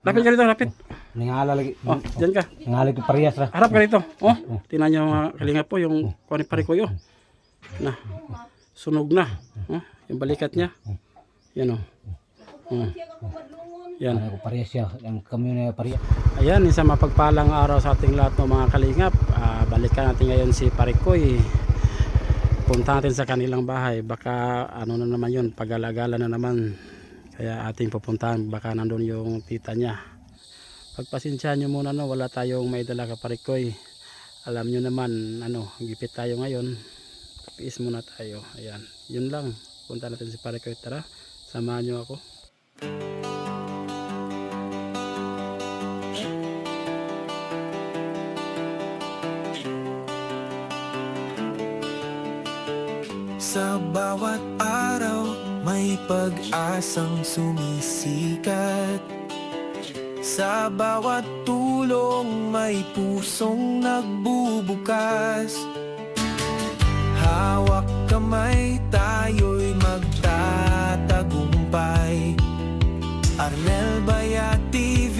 Lapit ka dito, lapit. Ningala lagi. Oh, diyan ka. Ningala ko parehas ra. Harap ka dito. Oh, tingnan niyo mga kalinga po yung kuwan ni Parikoy. Oh. Na. Sunog na. Oh, yung balikat niya. Yan oh. Yan. Ano ko parehas siya. Ang kami na parehas. Ayan, isang mapagpalang araw sa ating lahat ng mga kalingap. Balikan natin ngayon si Parikoy. Punta natin sa kanilang bahay. Baka ano na naman yun, pag-alagala na naman. Kaya ating pupuntahan. Baka nandun yung tita niya. Pagpasensyahan nyo muna, no, wala tayong may dala ka Parikoy. Alam nyo naman, ano, gipit tayo ngayon. Tiis muna tayo. Ayan, yun lang. Punta natin si Parikoy. Tara, samahan nyo ako. Sa bawat araw, may pag-asang sumisikat. Sa bawat tulong, may pusong nagbubukas. Hawak kamay, tayo'y magtatagumpay. Arnel Baya TV,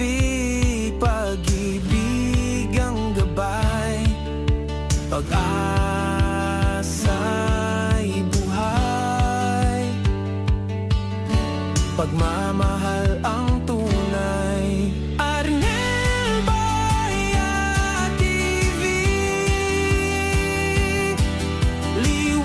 pag-ibig ang gabay. Pag-asa'y buhay, pagmamahal ang tunay. Arnel Baya TV,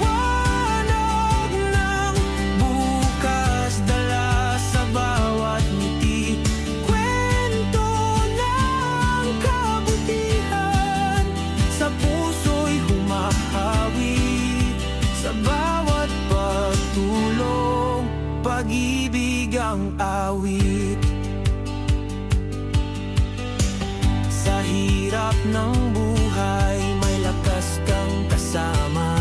liwanag ng bukas, dala sa bawat ngiti. Kwento ng kabutihan, sa puso'y humahawi. Sa bawat pagtulong, pag-ibig ang awit. Sa hirap ng buhay, may lakas kang kasama.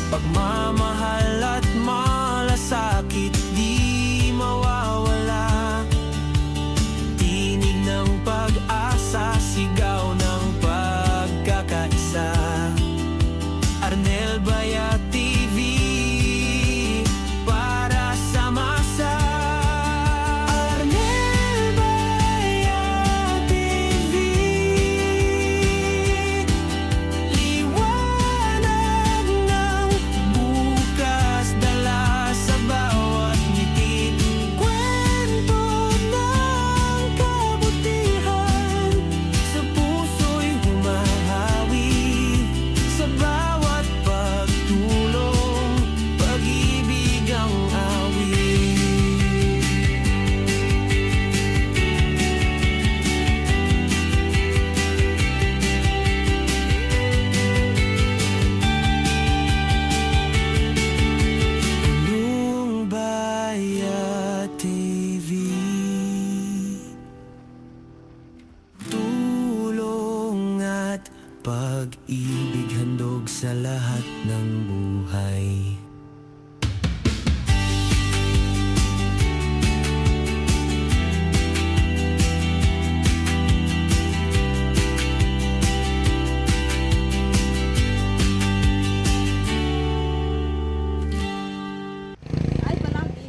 Pagmamahal at malasakit, di mawawala. Tinig ng pag-asa, sigaw ng pagkakaisa. Arnel Baya TV, para sa masa. Arnel Baya TV, liwanag ng bukas, dala sa bawat ngiti. Kwento ng kabutihan, sa puso'y humahawi. Sa bawat pagtulong, pag-ibig ang awit. Arnel Baya TV, tulong at pag-ibig, handog sa lahat ng buhay. Ay, palagi.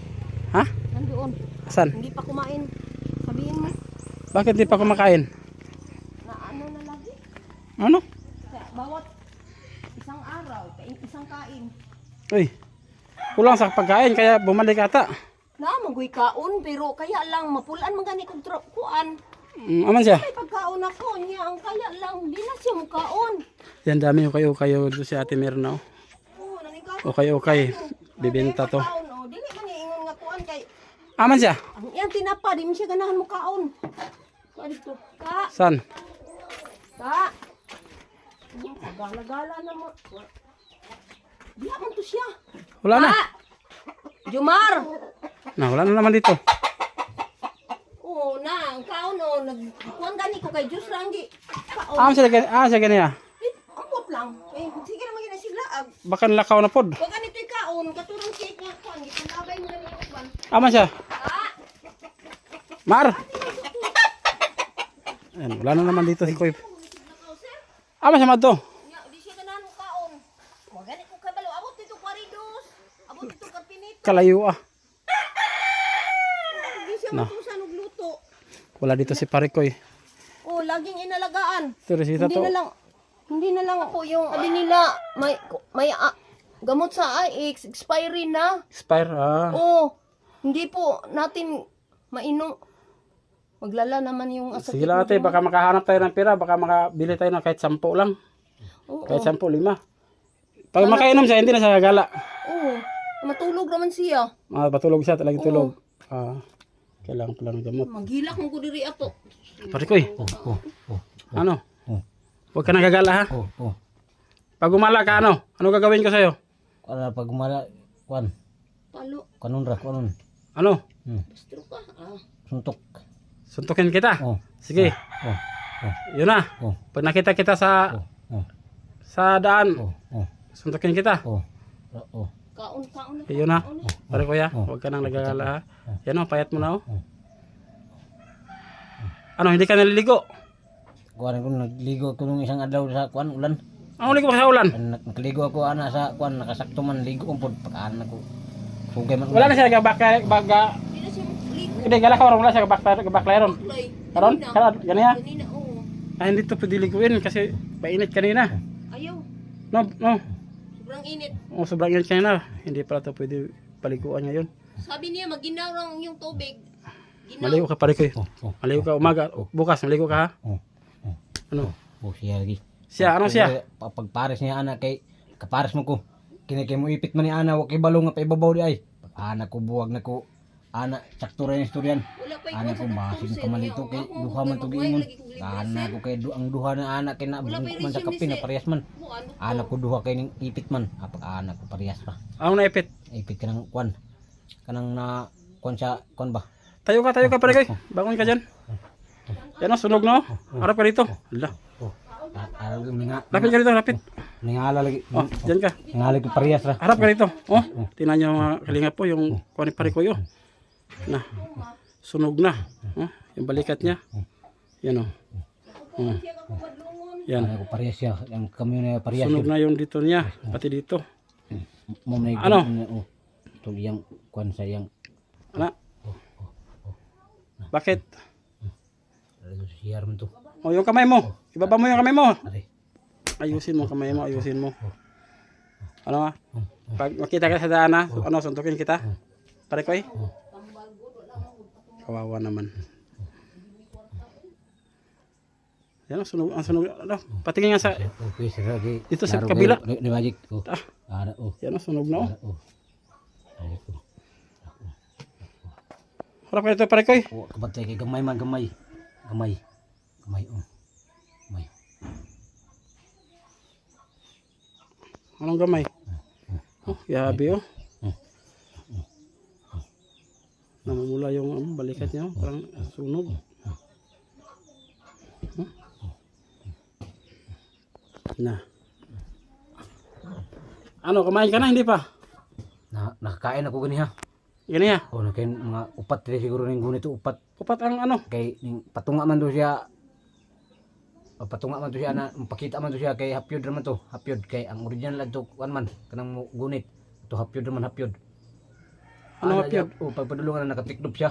Ha? Nandoon. Saan? Hindi pa kumain. Sabihin mo Bakit di pa kumakain? na ano na lagi. Ano? Sa bawat isang araw, isang kain. Uy, kulang sa pagkain kaya bumalik ata. Na, magoy kaon, pero kaya lang, mapulaan man gani kong kuan. Aman siya. May pagkaon ako niya, ang kaya lang, di na siya mukaon. Yan dami kayo doon si Ate Mirna. Oo, nanigaw. Okay. Bibenta to. Oh, dili man niya ingon nga kuan kay, Aman siya. ang iyang tinapa, di mo siya ganahan mukaon. Kuan dito, ka, San? ka. Gala-gala na mo. Di man to siya. Wala na. Ka! Jumar! Wala na naman dito. Oo na, ang kaon o, nagkuhan gani ko kay Diyos Rangi. Kaon. Aman siya ganyan. Ambot lang. Eh, sige naman gina sila. Baka nalakaw na pod. Kung ganito yung kaon, katurang cake nga kuhan. Gitanabay mo gani yung kuhan. Aman siya. Ah! Mar! Ayan, wala na naman dito si Koy. Aman siya madto. Nya, di siya ganahan mo kaon. Huwag gani ko kabalo. Abot dito kwaridos. Abot dito karpinit. Kalayo ah. Di siya Na. matusan og luto. Wala dito si Parikoy. Oh, laging inalagaan. Ito resita to. Hindi na lang ako yung sabi nila may gamot sa IX expiry na. Expire. Oh, hindi po natin mainom. Maglala naman yung asakit. Sige lang ate, baka makahanap tayo ng pera, baka makabili tayo ng kahit 10 lang. Oo. Kahit 10, 5. Pag makainom siya, hindi na siya gagala. Oo. Matulog naman siya. Patulog siya, talagang tulog. Kailangan pala ng gamot. Maghilak mo ko diri ato. Parikoy, Oh. ano? Oh. Huwag ka nang gagala ha. Oh. Pag gumala ka, ano? Ano gagawin ko sa'yo? Para pag umala, kuan. Palo. Kanon ra, kanon. Ano? Bastro ka. Suntok. Suntukin kita. Oh. Sige, Oh. yun na. Oh. Pag nakita kita sa daan, Oh. suntukin kita. Oh. Kaon na. Yun na. Pare kuya, huwag ka nang nagagala ha. Yan o, payat mo na o. Ano, hindi ka naliligo? Kuan ko nagligo ko nung isang adlaw sa kuan ulan. Ang ligo ka sa ulan. Nakaligo ako ana sa kuan nakasakto man ligo ko pud pagkaan ako. Sugay man. Wala na siya baga. Hindi na siya magligo. Hindi, gala ka wala siya baklayron. Play. Karon? Ganyan ha? Kanina, oo. Hindi to pwede liguin kasi mainit kanina. Ayaw. No. Sobrang init. Sobrang init kanina. Hindi pala to pwede paliguan ngayon. Sabi niya, maginaw lang yung tubig. Ginaw. Maligo ka pare ko. Maligo ka umaga. Bukas, maligo ka ha? Ano? Oh, siya lagi. Siya, ano siya? Pagpares niya ana kay kapares mo ko. Kini kay mo ipit man ni ana wa kay balong nga pa ibabaw di ay. Ana ko buwag na ko ana sakto ra yung istoryan. Wala pa Ana ko basin ka man ito kay duha man to giingon. Ana ko kay ang duha na ana kay na man sa kape na parehas man. Ana ko duha kay ning ipit man. Apag ana ko parehas pa. Ang naipit. Ipit ka ng kwan. Kanang na kwan sa kwan ba? Tayo ka pare ko. Bangon ka dyan. Yan o, sunog na o. Harap ka dito. Hala. Araw nga. Lapit ka dito, lapit. Ningala lagi. Oh, dyan ka. Ningala ko parehas ra. Harap ka dito. Oh, tingnan nyo mga kalinga po yung kuha ni pare ko yun. Na, sunog na. Oh, yung balikat niya. Yan o. Yan. Ana ko parehas siya. Ang kamyo na parehas. Sunog na yung dito niya. Pati dito. Mo may Ano? Oh. Ito yang kwan sa yang Ano? Bakit? siyar man to. O, yung kamay mo. Ibaba mo yung kamay mo. Ari. Ayusin mo kamay mo, ayusin mo. Ano nga? Pag makita ka sa daan na, ano, suntukin kita. Pare ko eh. Kawawa naman. Yan ang sunog, ano, patingin nga sa, Okay, sir. Okay. dito sa kabila. Ni magic. Oh. Ana oh. Yan ang sunog na, oh. Oh. Ari ko. Harap ka dito, pare ko eh. Oh, kabatay kay gamay man gamay. Gamay. Gamay oh. Gamay. Anong gamay? Oh, yabi oh. Namumula yung balikat niya, oh. Parang sunog. Na. Ano, kumain ka na? Hindi pa? Nakakain ako gani ha. Gani ha? Oh, nakain mga upat rin siguro ning gunito upat Upat ang ano? kay ning patunga man do siya. Patunga man to siya na pakita man to siya kay hapyod raman to. Hapyod kay ang original adto kan man kanang gunit. To hapyod raman hapyod. Ano Ana hapyod? siya, oh, pagpadulungan na nakatiklop siya.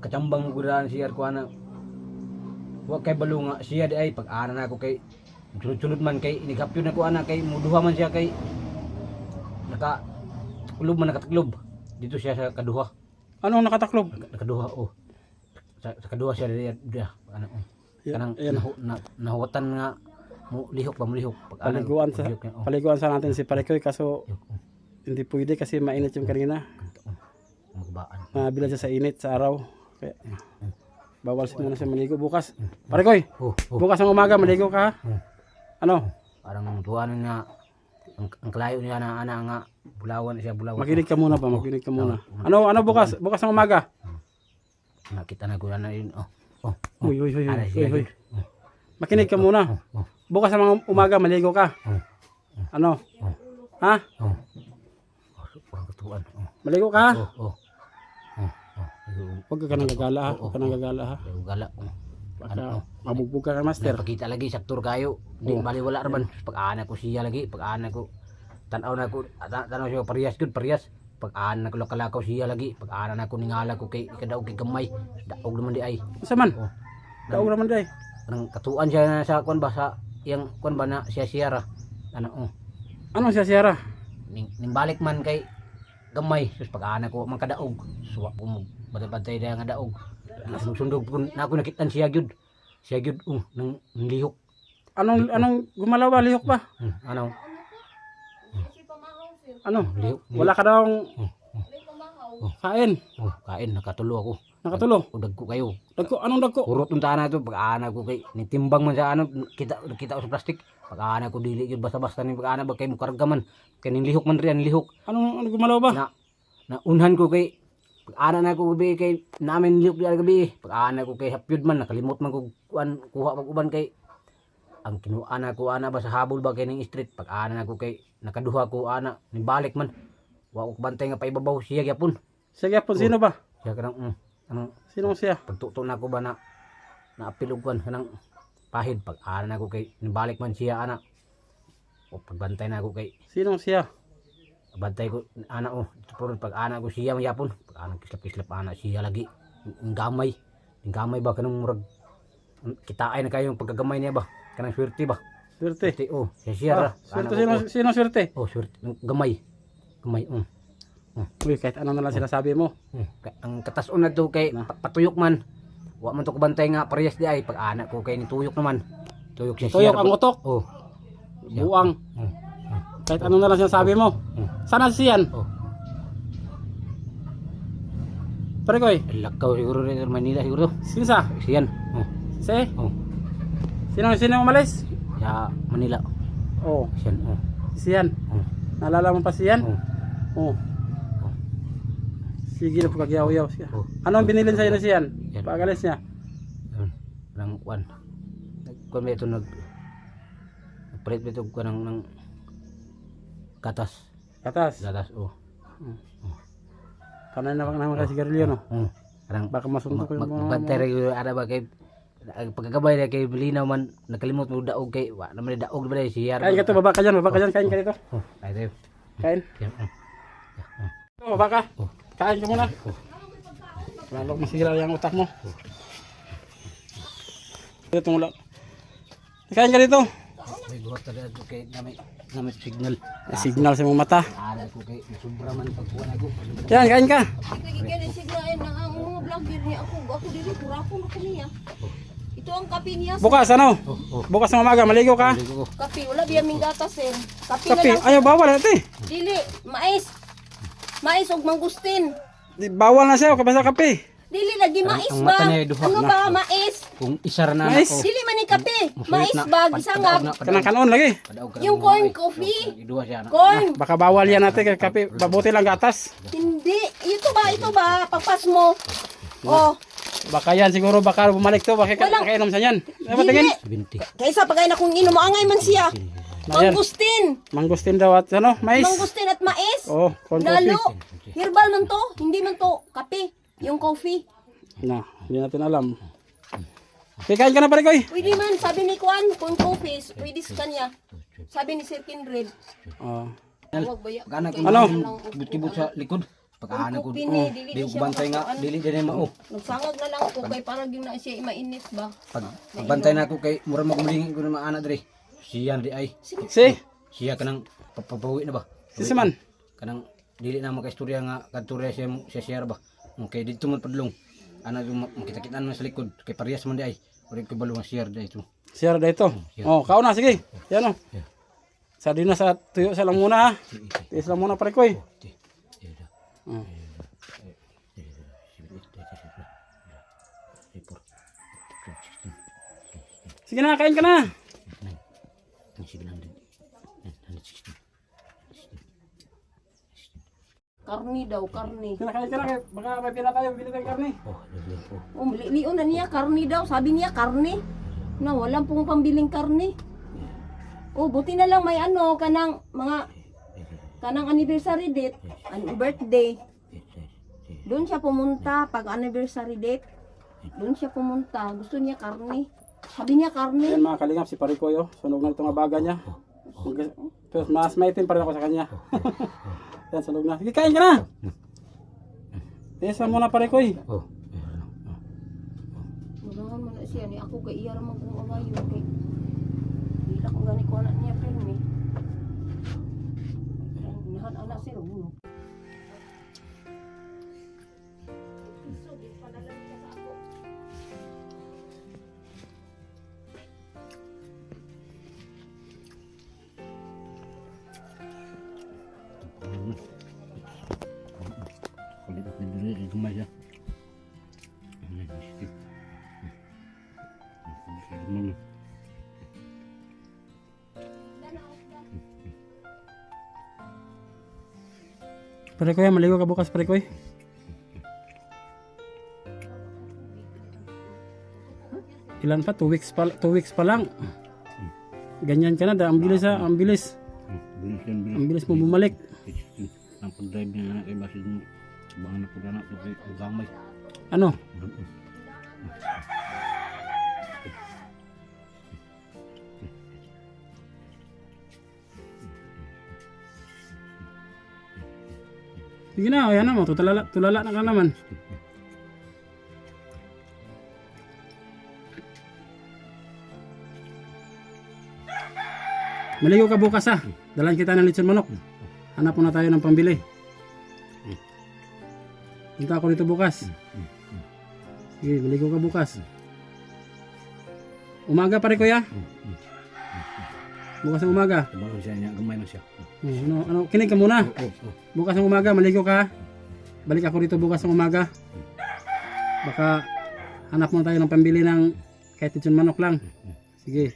Kachambang gudan siya ko ana. Wa kay balunga siya di ay pag ana na ako kay sulod man kay inigapyod na ko ana kay muduha man siya kay naka taklob man nakataklob. Dito siya sa kaduha. Anong nakataklob? Nakaduha oh. Sa kaduha siya dia ano oh. Kanang Ayan. nahuwatan nga mo lihok pa mo lihok pag Paliguan sa, paliguan sa natin si Parikoy kaso hindi pwede kasi mainit yung kanina. magbaan. Mabilan siya sa init sa araw. Kaya, bawal siya muna siya maligo bukas. Parikoy, Oh, bukas ng umaga maligo ka ha? Ano? parang tuwanan nga ang klayo niya na ana nga bulawan siya bulawan. Makinig ka muna pa, makinig ka muna. Ano bukas? Bukas ng umaga? Nakita na ko na yun. Oh. Uy. Ana siya. Makinig ka muna. Bukas ng umaga maligo ka. Ano? Ha? Parang katuan. Maligo ka ha? Oh. Huwag ka nang gagala ha? Huwag ka nang gagala ha? Gala. Baka mabugbog ka master. Pakita lagi saktor kayo. Di bali wala raman. Pag ana ko siya lagi, pag ana ko tanaw na ko tanaw siya parehas gud parehas. pag ana ko kalakaw siya lagi pag ana na ko ningala ko kay ikadaog kay gamay daog naman di ay Sa man? oh Daog naman day. nang katuan siya na sa kon ba sa yang kon ba na siya ra ano Ano siya siyara? ning balik man kay gamay sus pag ana ko man kadaog suwa ko mo batay nga daog sundog pun na ako nakitan siya gyud nang lihok Anong gumalaw ba? Lihok ba? ano Ano? lihok Wala ka daw kain. kain nakatulo ako Nakatulo. udag ko kayo Dagko, anong dagko? urot ng tana to pag ana ko kay nitimbang man sa ano kita ko sa plastic pag ana ko dili gyud basta-basta ni pag ana ba kay mukarga man kay ning lihok man riyan lihok Anong gumalaw ba? na unhan ko kay pag ana na ko gabi kay namin lihok di gabi pag ana ko kay hapyud man nakalimot man ko kuha pag uban kay ang kinuana ko ana ba sa habol ba kay ning street pag ana na ko kay nakaduha ko ana ning balik man wa ko bantay nga paibabaw siya gyapon Sige po, sino ba? siya kanang anong Sinong siya? pagtuto na ko ba na naapilugwan kanang pahid pag ana na ko kay nibalik man siya ana o pagbantay na ko kay Sinong siya? bantay ko ana puro pag ana ko siya mayapon pag ana kislap ana siya lagi ang gamay ba kanang murag kitaay na kayo yung pagkagamay niya ba kanang swerte ba Swerte. siya ra Swerte, sino swerte? swerte gamay Uy, kahit ano na lang sinasabi mo. ang katason na to kay patuyok man wa man to kabantay nga parehas di ay pag ana ko kay ni tuyok naman tuyok siya Tuyok ang utok. Siya. Buang. Kahit ano na lang sinasabi mo. Sana siyan? Pare ko Lakaw siguro rin sa Manila siguro. Sinsa? Siyan. Si? Oh. Sino umalis? Sa Manila. Oh, Siyan. siyan. Naalala mo pa siyan? Oh. Oh. Sige na po kagyaw-yaw siya. Oh. Ano ang binilin sa'yo na siyan? Yan. Pagalis niya. Nang kwan. Kwan ba ito nagpalit ba ito kwan ng gatas. Katas. Gatas Kanay na naman kasi sigarilyo no. Parang Baka masuntok yung mga... magbantay rin ada ba kay pagkagabay na kay Belinaw man nakalimot mo daog kay wa naman daog ba siya. Kain ka to, baba ka dyan, kain ka dito. Ay tayo. Kain. Baba ka. Kain ka muna. Lalo masira yung utak mo. Dito mula. Kain ka dito. May buhat talaga ito kay namay signal. Signal sa mong mata. Ada ko kay sobra man pagkuhan ako. Yan, kain ka. Kaya siglayan na ang mga vlogger niya ako dili kurapon ako niya. Ito ang kape niya. Bukas ano? Bukas ng umaga, maligo ka. Kape wala biya ming gatas sir. Kape na Kape, lang. ayaw bawal ate. Dili, mais. Mais og mangustin. Bawal na siya, kabasa kape. Dili lagi mais ang ba? mata niya duha Ano na. ba mais? Kung isa ra na Mais. ako. Dili man ni kape. Musulit Mais na. ba gisangap? Kanang kanon lagi. Yung corn coffee. Iduha siya na. Corn. Baka bawal yan ate kay kape. Babuti lang gatas. Hindi. Ito ba? Pagpas mo. Oh, Baka yan siguro baka bumalik to. Baka Walang- kainom sa yan. Ano dili. tingin? 20. Kaysa pagay na kung inom, angay man siya. Ayan. Mangustin. Mangustin daw at ano, mais. Mangustin at mais. Oh, corn Lalo. coffee. Herbal man to. Hindi man to kape. Yung coffee. Na, hindi natin alam. Okay, kain ka na pare ko eh. Pwede man. Sabi ni Kwan, kung coffee, pwede sa kanya. Sabi ni Sir Kindred. Oh. Huwag ba ya? Kana ko Ano? kibot sa likod. Pag ana ko. Coffee ni, dili Di ko siya bantay nga, makapaan. dili din mao. Nagsangag na lang ako kay parang yung na siya mainit ba? Pagbantay na ako kay mura magumlingi ko na maana dire. Siya di ay. Si? Siya kanang papawi na ba? Si man. Kanang dili na makaistorya nga kadtorya siya share ba. Okay, dito man padlong. Ana yung makita-kita na sa likod kay parehas man di ay. Uri ko balong share dito. Sir dito. Oh, kauna sige. Yan oh. Sa dina sa tuyo sa lang muna ha. Tiis lang muna pare ko eh. Oh. Sige na, kain ka na. Karni daw, karni. Kinakain ka na, baka may pila tayo, bili tayong karne. Lion na niya, karni daw. Sabi niya, karni. Na, walang pong pambiling karni. Oh, buti na lang may ano, kanang anniversary date, birthday. Doon siya pumunta, pag anniversary date. Doon siya pumunta. Gusto niya karni. Sabi niya karni. Yan mga kalingap, si Parikoy oh. Sunog na itong abaga niya. Pero mas maitim pa rin ako sa kanya. Yan, salog na. Sige, kain ka na. Tesa mo na pare ko eh. Oh. Mudahan man na siya ni ako kay iya ra man kung awayo kay dila ko gani ko anak niya pirmi. Nahan anak sir uno. Kulit ako dito gamay siya. Pare ko yan, maligo ka bukas pare ko eh. Ilan pa? 2 weeks pa lang. Ganyan ka na, ang bilis ha, ang bilis. Ang bilis mo bumalik. Ang pag-drive niya na kay basis mo. Baka na pag-anak ko kay gamay. Ano? Sige na, ayan na mo, tulala na ka naman. Maligo ka bukas ha. Dalan kita ng lechon manok. Hanap muna tayo ng pambili. Punta ako dito bukas. Sige, maligo ka bukas. Umaga pare kuya. Bukas ng umaga. Tabang siya niya, gamay man siya. Kinig ka muna. Oh. Bukas ng umaga, maligo ka. Balik ako dito bukas ng umaga. Baka hanap muna tayo ng pambili ng kahit lechon manok lang. Sige,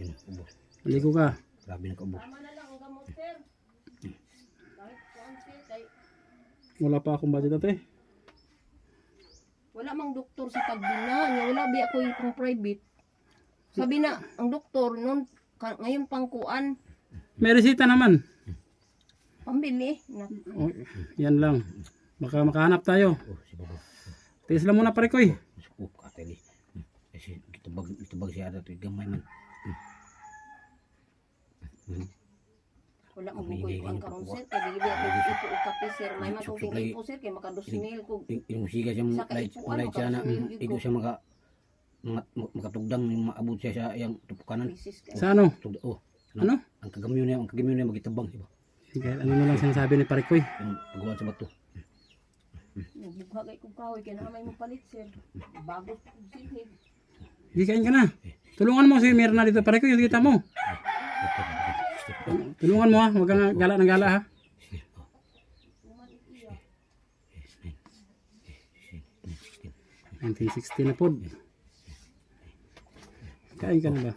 maligo ka. Grabe na kaubos. Tama na lang ang gamot sir. Kahit kuan sir kay Wala pa akong budget ate. wala mang doktor sa Tagbina, nga wala bi ako itong private. Sabi na ang doktor noon ngayon pangkuan May resita naman. pambili na O, yan lang. Baka makahanap tayo. Oh, si Babo. Tiis lang muna pare ko eh. Oh, kateli. Kasi kitubag siya ata ito, gamay man. wala mo bukoy kuan karon sir kay dili ako ipo og kape sir may matungting ipo sir kay maka 2,000 ko Yung siga siya, light siya na, igo siya makatugdang, maabot siya sa iyang tupukanan. bisis kay Sa ano? Oh, Ano? ang kagamyo niya magitabang, diba? Sige, ano na lang sinasabi ni pare ko eh. Yung pagawaan sa bato. nagbuha kay kog kahoy kay na may mo palit sir bago kog sinhig Sige, kain ka na. Tulungan mo si Mirna dito pare ko yung kita mo. Tulungan mo ha. Huwag kang gala ng gala ha. 1960 na po. Kain ka na ba?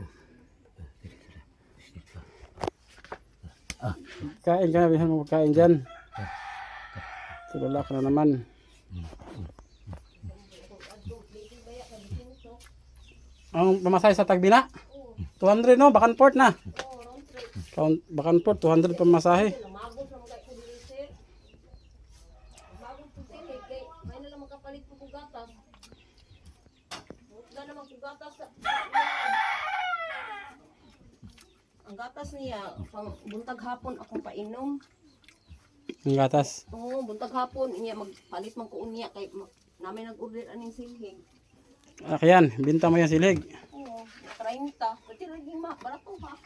Kain ka na. Bihan mo kain dyan. Tulala ka na naman. Ang pamasahe sa Tagbina? 200 no? Bakanport na. Bakanport, 200 pamasahe. lamagos na magay ko diri sir lamagos ko sinhig kay may na lang makapalit ko kog gatas wala naman kog gatas ang gatas niya pang buntag hapon akong painom. Ang gatas. Oo, buntag hapon niya magpalit man ko unya kay namin nag-order aning silhig. Ayan, binta mo yung silig. Oo, 30. Pati lagi barato ha.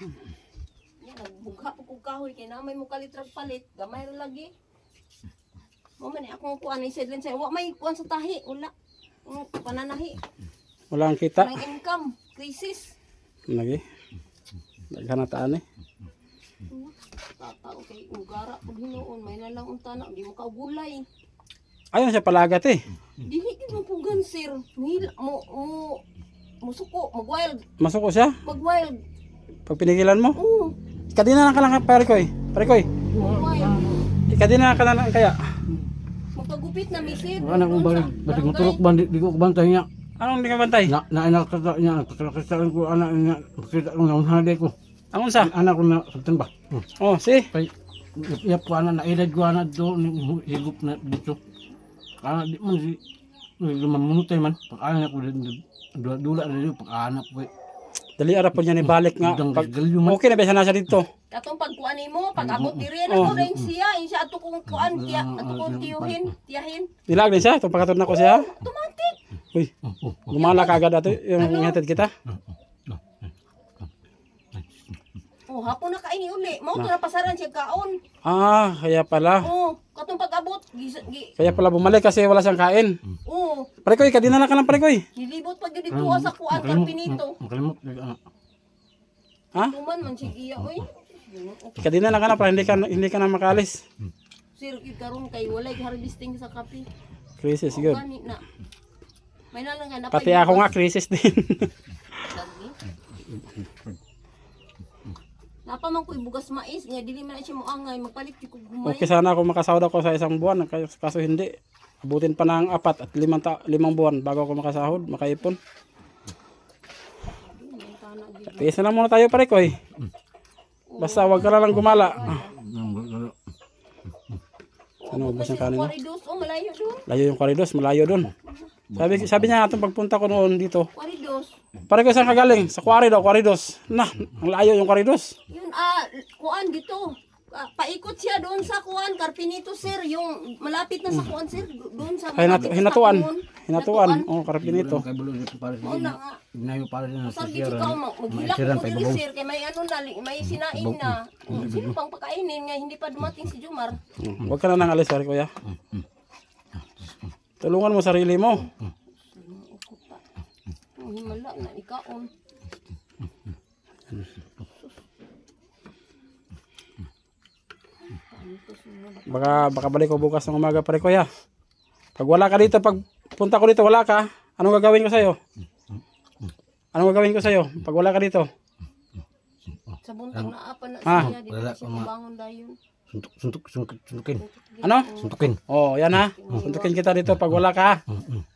Yan, nagbugha po kong kahoy kay namin mo kalitrag palit, gamay ra lagi. Mo man akong kuan ni Sedlin say, wa may kuan sa tahi, wala. Pananahi, Wala ang kita. nang income, crisis. Lagi. Nagkanataan eh. Tatao kay ugara pag hinuon, may na lang unta na, di mo kaugulay. Ayun siya palagat eh. Dili gid mo pugan sir. Nila musuko, mag-wild, Masuko siya. mag-wild. Pag pinigilan mo. Oo, Ikadina na ka lang pare ko eh. Pare ko eh. mag-wild. Ikadina ka lang kaya. Magpagupit na misid. Ano kung balik, batik matulok ba, di ko kabantay niya. Anong hindi ka bantay? Nakakita niya, nakakita ko anak niya, nakakita ko na unhaday ko. Ang unsa? Anak ko na, sabtan ba? Oh, si. Kay, iyap ko anak, nailad ko anak doon, higup na dito. Anak di man si, mamunutay man, pag-anak ko, dula na dito, pag-anak ko. Dali ara po niya ni balik nga. Udang Pag, galyo man. okay na ba sana siya dito? Katong pagkuan mo, pag abot diri na ko rin siya, insya ato kong kuan, ato kong tiyahin. Nilag din siya, itong pagkatod na ko siya. Automatic. Uy, gumala ka agad ato yung hatid kita. Oh, hapon na kaini uli. Mao to na pasaran siya kaon. Ah, kaya pala. Oh, katong pag-abot, Kaya pala bumalik kasi wala siyang kain. oh, Parekoy, kadina na ka lang parekoy. nilibot pa gyud dito sa kuan karpinito. Makalimot. Ha? Tuman man siya iya oy. Kadina na ka na para hindi ka na makalis. Sir, gyud karon kay walay harvesting sa kape. Crisis, good. Gani na. May nalang nga Pati ako nga, crisis din. Napa man ko ibugas mais nga dili man na siya moangay magpalit ko gumay. Okay sana ako makasahod ako sa isang buwan. Kaso hindi. Abutin pa ng 4 at 5 buwan bago ako makasahod, makaipon. Tiis na lang muna tayo parekoy. Basta wag ka na lang gumala. Ano, ubos ng kanin mo? Kwaridos, oh malayo doon. Layo yung Corridos, malayo dun. Sabi niya atong pagpunta ko noon dito. Kwaridos. Pare ko saan kagaling? Sa Quarry daw, Corridos. Na, ang layo yung Corridos. Yun kuan dito. Paikot siya doon sa kuan Carpinito sir, yung malapit na sa kuan sir, doon sa malapit sa Hinatuan. Tapungon. Hinatuan. Oh, Carpinito. Kay bulo dito para Oo sa na nga. Inayo para sa Sargi sir. ka maghilak Maisiran mo pa dili ibabaw. sir kay may ano na may sinain na. Sino pang pakainin nga hindi pa dumating si Jumar. Huwag ka na nang alis, pare kuya. Tulungan mo sarili mo. Ang himala na ikaon. Baka balik ko bukas ng umaga, pare kuya. Pag wala ka dito, pag punta ko dito, wala ka. Anong gagawin ko sa'yo? Anong gagawin ko sa'yo? Pag wala ka dito? Sa buntag na apa na Ah, siya, di ba siya mabangon dayon. Suntukin. Ano? Suntukin. Oh, yan ha. Suntukin kita dito pag wala ka.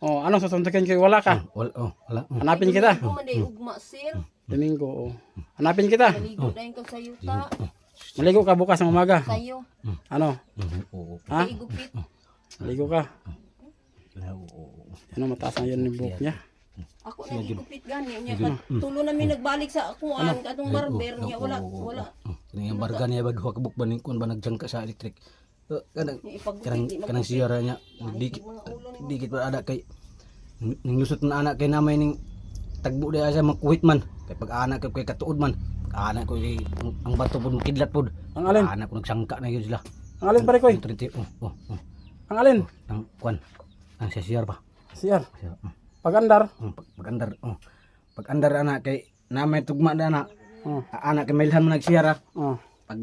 Oh, anong susuntukin ko wala ka? Wala. Hanapin kita. Ano man day ugma sir. Domingo, oh. Hanapin kita. Maligo dayon ka sa yuta. Maligo ka bukas ng umaga. Sayo. Ano? Ha? Kay gupit. Maligo ka. Ano, mataas na yun yung buhok niya. Ako na gigupit gani niya. Tulo namin nagbalik sa kuan katong barber niya wala. Kani ang barga niya ba duha ka bukban ni kun ba nagjangka sa electric. Kanang Ipagupit. kanang siyara niya dikit pa ada kay ning lusot na anak kay namay ning tagbo day sa makuhit man kay pag anak kay katuod man pag anak ko kay ang bato pud makidlat pud Ang alin? anak ko nagsangka na yun sila. Ang alin, pare koy? Ang alin? Ang kwan ang siyar ba Siyar. Pag-andar. pag-andar pag-andar anak kay namay tugma na anak Oh. anak kay mailhan man nagsiyara Oh. pag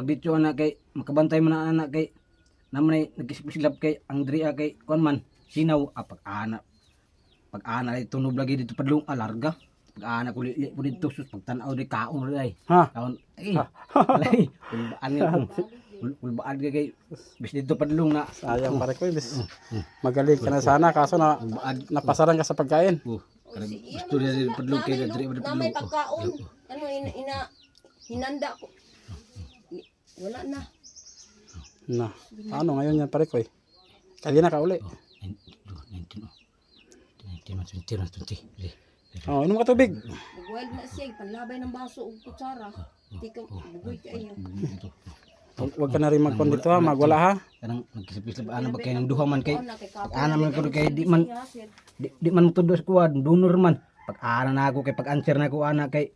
dito anak kay makabantay man ang anak kay naman ay nagkisisilap kay ang dria kay kuan man sinaw pag anak ay tunob lagi dito padlong alarga pag anak ko li po dito sus pag tanaw di kaon ri ay Ha? kaon ay ulbaan niya ulbaan kay bis dito padlong na Sayang, pare koy. Magaling ka na sana kaso na napasaran ka sa pagkain. gusto niya dito padlong kay diri Na padlong may pagkaon. Ano hinanda ko. Wala na. Na. Ano ngayon yan, pare koy? Kali na ka uli. 19 Oh, inom ka tubig. Nagwild na siya, panlabay ng baso ug kutsara. Di ka bugoy kayo. Huwag ka na rin magkon dito ha, magwala ha. kanang nagkisip-isip ana ba kay nang duha man kay Oh, nakikapon. ana man ko kay di man mutudo sa kuwan donor man pag ana na ako kay pag answer na ako ana kay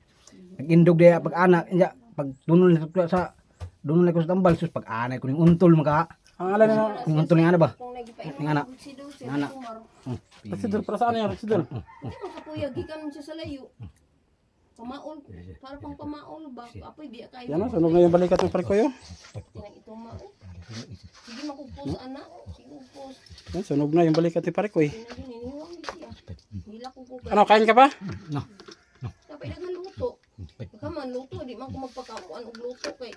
nagindog dia pag ana nya pag dunol na sa dunol na ko sa tambal sus pag ana ko ning untol maka Ang alin na. ning untol ning ana ba Kung nagipainom Ning anak. ng sidol siya, Anak. Jumar. Rexidol, para saan yan, Rexidol? Hindi mo kapuya, gikan mo siya sa layo. Pamaol, para pang pamaol ba? Apoy, di kayo. Yan o, sunog na yung balikat ng pare koy. Tinang ito mao. Sige makupos anak. Sige upos. Yan, sunog na yung balikat ng pare koy. Hininiwang di siya. Hila ko ko. Ano, kain ka pa? no Kapay naman luto. Baka man luto, di man ko magpakamuan og luto kay.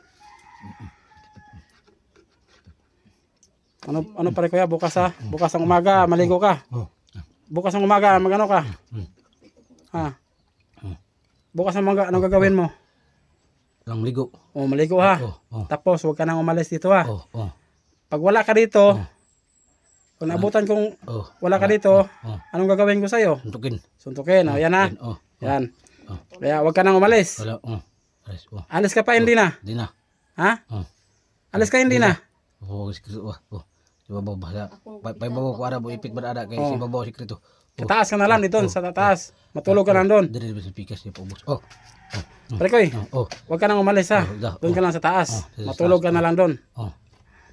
Ano pare koy, bukas ha? Bukas ang umaga, maligo ka. Bukas ang umaga, magano ka? Ha? Bukas ang umaga, anong gagawin mo? lang ligo O, maligo ha. oh Tapos, huwag ka nang umalis dito ha. oh Pag wala ka dito, kung naabutan kong oh wala ka dito, anong gagawin ko sa'yo? suntukin Suntukin, o yan ha. oh Yan. Kaya wag ka nang umalis. Wala, alis, Alis ka pa, hindi na. di na. Ha? Alis ka, hindi na. Sikreto, si babaw, basta, paibabaw ko ara, ipit ba ada, kay si babaw, sikreto. Sa taas ka na lang dito, sa taas. Matulog ka lang doon. Dari ba sa pikas, siya paubos. Parikoy, wag ka nang umalis ha. Oh, Doon ka lang sa taas. sa Matulog ka na lang doon. Oh,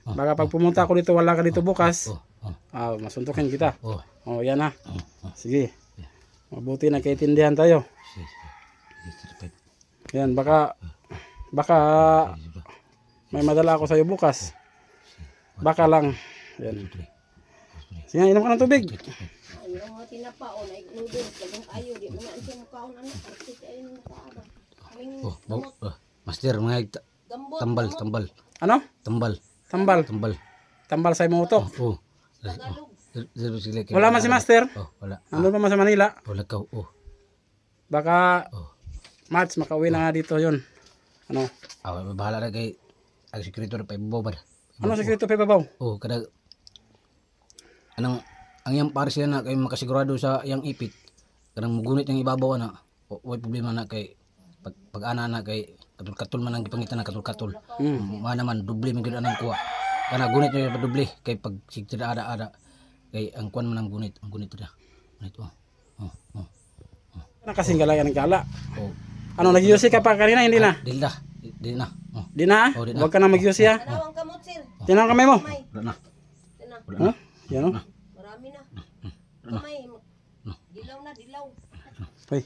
Baka pag pumunta ako dito, wala ka dito bukas. oh, Masuntukin kita. oh, Yan ha. Sige. Mabuti nagkaintindihan tayo. Yan, baka may madala ako sa'yo bukas. Baka lang. Yan. Sige, inom ka ng tubig. Ay, ang mga tinapaon ay noodles, kagang ayo, di mo na siya mukhaon ano, kasi ay nakaaba. Kaming master, mga gambot, tambal. Ano? Tambal. Tambal sa imong utok. Tagalog. Wala man si Master. Wala. Nandun pa man sa Manila. Wala ka, Baka March makauwi na nga dito yun. Ano? Bahala na kay ang sekreto na paibabaw ba? Ano sekreto pa babaw? Kada ang yang pares na kay makasigurado sa yang ipit. Kanang mugunit yung ibabaw na. Way problema na kay pag ana na kay katul-katul man ang gipangitan na katul-katul. Naman doble man gyud anang kuha. Kana gunit yung doble kay pag sigtira ada kay ang kuan man ang gunit ra. Gunit Nakasing gala ng gala. Oh. Ano, nag-UC ka pa kanina? Hindi na? Di na. Di na? Di na. Huwag ka na mag-UC ha? Ano ang kamot, sir? Tinan ang kamay mo. Kamay. Wala na. Tina. Yan o. Marami na. Kamay. Dilaw na, dilaw. Hoy,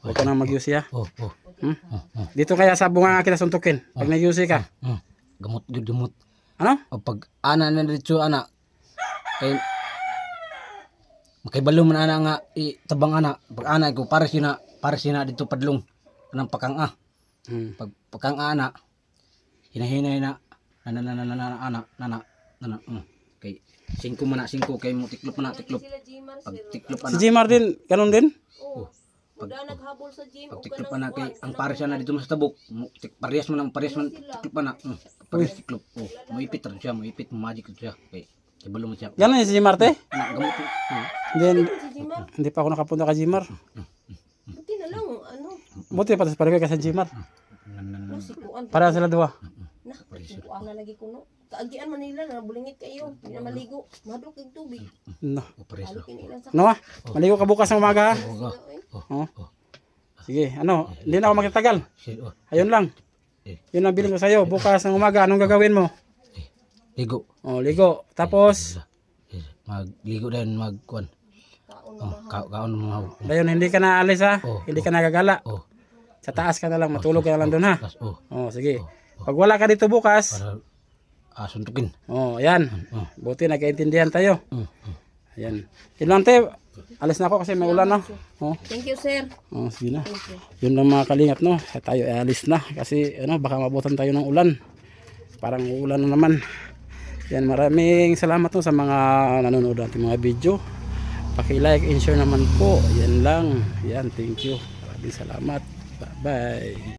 huwag ka na mag-UC ha? Oh. Dito kaya sa bunga kita suntukin. Pag nag-UC ka. Gamot. Ano? O pag ana na dito ana kay makaibalo man ana nga itabang ana pag ana ko para sina dito padlong anang pakang pag pakang ana hinahinay na ana kay 5 man na 5 kay mo tiklop na tiklop Sila Jimar, pag sir. tiklop Si ana Jimar din, ganun din? Oo. Muda naghabol sa gym. pag tiklop ana kay ang para siya na dito sa tabok parehas man tiklop ana parehas tiklop moipit ra siya moipit mo magic ra siya kay ibalo mo siya Ganun yung si Jimar te? gamot Hindi, Si Jimar. hindi pa ako nakapunta kay Jimar. Buti na lang, ano. Buti pa, parikoy ka sa Jimar. Nasikuan. Para sila dua. Nasikuan na lagi kuno. Kaagian Manila na bulingit kayo. Hindi na maligo. Madok yung tubig. No. operation Alikin ilan sa Ano maligo ka bukas ng umaga ha? sila, eh. Sige, hindi na ako magtatagal. Ayun lang. Yun ang bilin ko sa'yo. Bukas ng umaga, anong gagawin mo? ligo Ligo. Tapos, magligo din magkuan kaon mo ayun, hindi ka na alis ha? Hindi ka nagagala. Sa taas ka na lang, matulog ka na lang doon ha? Sige. Pag wala ka dito bukas, para suntukin yan. Buti nagkaintindihan tayo. Ayan. Yun lang te. Alis na ako kasi may ulan na. Thank you, sir. Sige na. Yun lang mga kalingap no. Tayo alis na kasi baka mabutan tayo ng ulan. Parang ulan na naman. Yan, maraming salamat no sa mga nanonood natin mga video. Paki-like and share naman po. Yan lang. Yan, thank you. Maraming salamat. Bye-bye.